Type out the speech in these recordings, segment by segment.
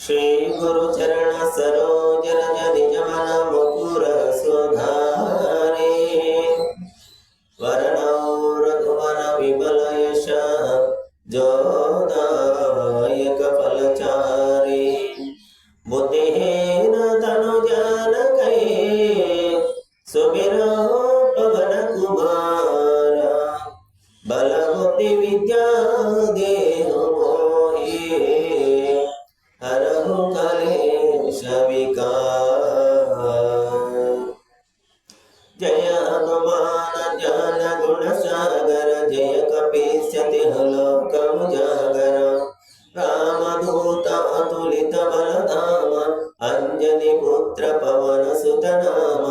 श्री गुरु चरण सरोज रज निज मन मुकुर सुधारे वरणौ रघुवर विमल यश जोदायक फलचारी बुद्धिहीन तनु जानकै सुमिरौ पवन कुमार बल बुद्धि विद्या देहु मोहि हरहु कलेश विकार। जय हनुमान ज्ञान गुण सागर जय कपीस तिह लोक उजागर रामदूत अतुलित बल धाम अंजनी पुत्र पवन सुत नाम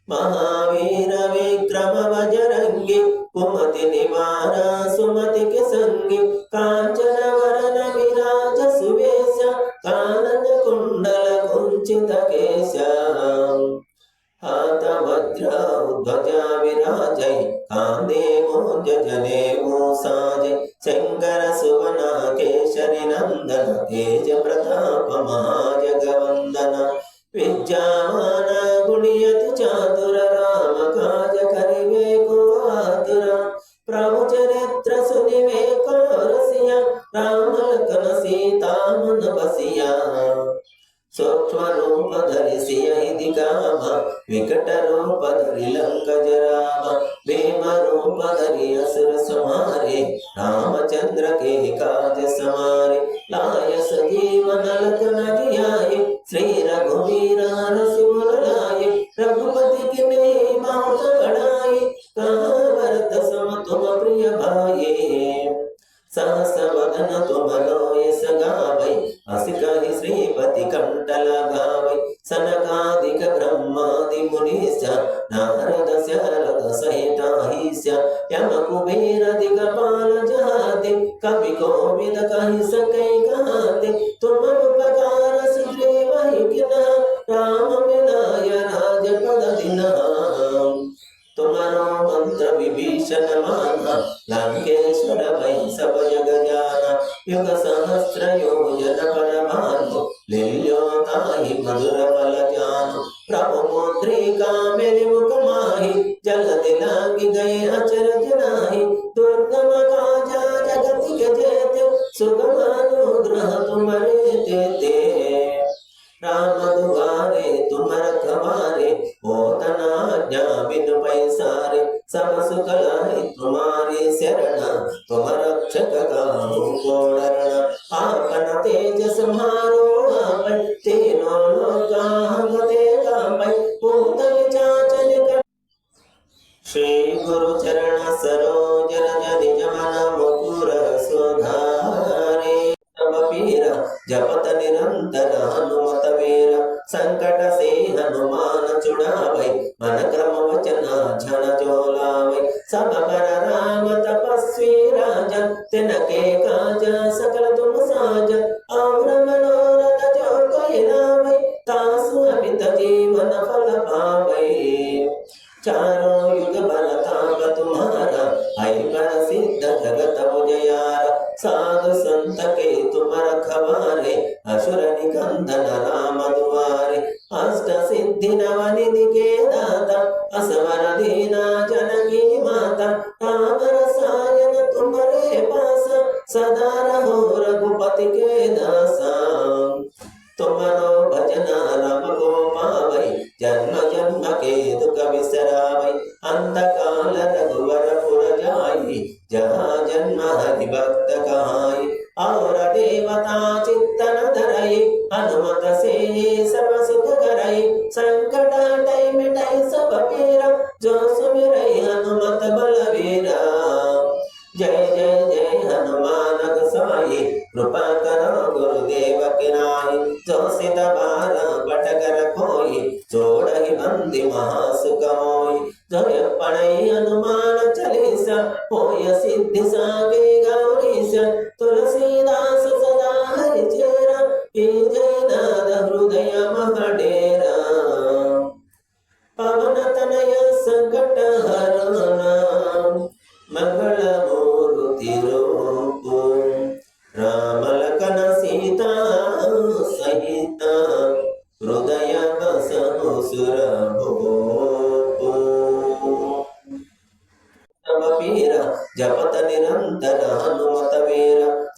महावीर विक्रम बजरंगी कुमति निवार सुमति के संगी कांचन वरन विराज सुवेश कानन कुंडल कुंचित केश हाथ वज्र ध्वजा विराजै कांधे मोज जनेऊ साजै शंकर सुवन केशरी नंदन तेज प्रताप महाजगवंदन विद्यावान गुणियति चातुर राम काज करिवे को आतुर प्रभु चरित्र सुनिवे को रसिया राम लखन सीता मन बसिया सूक्ष्म रूप धरि सियहि दिखाव विकट रूप धरि लंक जराव भीम रूप धरि असुर संहारे रामचंद्र के काज समारे लाय सजीवन लखन जियाए श्री रघुवीर रसिमुल लाए रघुपति किन्ही बहुत बड़ाई कहा भरत सम तुम प्रिय भाई सहस वदन तुम लोय सगावै अस कहि श्रीपति कंठ लगावै सनकादिक ब्रह्मादि मुनीश नारद शरद सहित अहिष यम कुबेर दिगपाल जहाते कवि कोविद कहि सकै कहते तुम उपकार सुग्रीवहि किन्हा राम मिलाय राजपद दिन्हा तुम्हारो मंत्र विभीषण माना लंकेश्वर वै सब जग जाना युग सहस्र योजन पर भानु लील्यो ताहि मधुर फल जानु प्रभु मुद्रिका मेरे मुख माहि जलधि लांघि गए अचरज नाही दुर्गम काज जगति के जेते सुगम अनुग्रह तुम्हारे तेते राम दुआरे तुम रखवारे होतना आज्ञा बिन पैसारे सब सुख लाए तुम्हारी शरण तुम रक्षक काहू को डरना आपन तेज सम्हारो आपै तीनों लोका हंगते कापै पूत विचाचन कर श्री गुरु चरण सरोज रज निज मन मुकुर सुधारे पीरा जपत निरंतर हनुमत वीरा संकट से हनुमान छुड़ावै मन क्रम वचन झन झोलावै सब पर राम तपस्वी राजा तिनके काज सकल तुम साज और मनोरथ जो कोई लावै तासु अमित जीवन फल पावै चारों युग बल ताप तुम्हारा है प्रसिद्ध जगत उजियारा साधु संत के तुम रखवारे असुर निकंदन राम दुआरे अष्ट सिद्धि नवनिधि के दाता असवर दीना जनकी माता राम रसायन तुम्हारे पास सदा रहो रघुपति के दासा तुम्हारो भजन राम को पावै जन्म जन्म के दुख बिसरावै अंधकाल रघुवर पुर जाई जहाँ जन्म हरि भक्त कहाई और देवता चित्तन धरई हनुमत से सब सुख करई संकट हटई मिटई सब पीरा जो सुमिरई हनुमत बलवीरा जय जय जय हनुमान गोसाई कृपा करो गुरुदेव की नाई जो सित बार पटकर खोई जोड़हि बंदी महासुख होई जय पढ़ई हनुमान चालीसा होय सिद्धि सागे गौरीश तुलसीदास सदा हरि चेरा जय नाद हृदय महडेरा पवन तनय संकट हरना मंगल मूर्ति रूप राम लखन सीता फकीर जपत निरंतर हनुमत वीर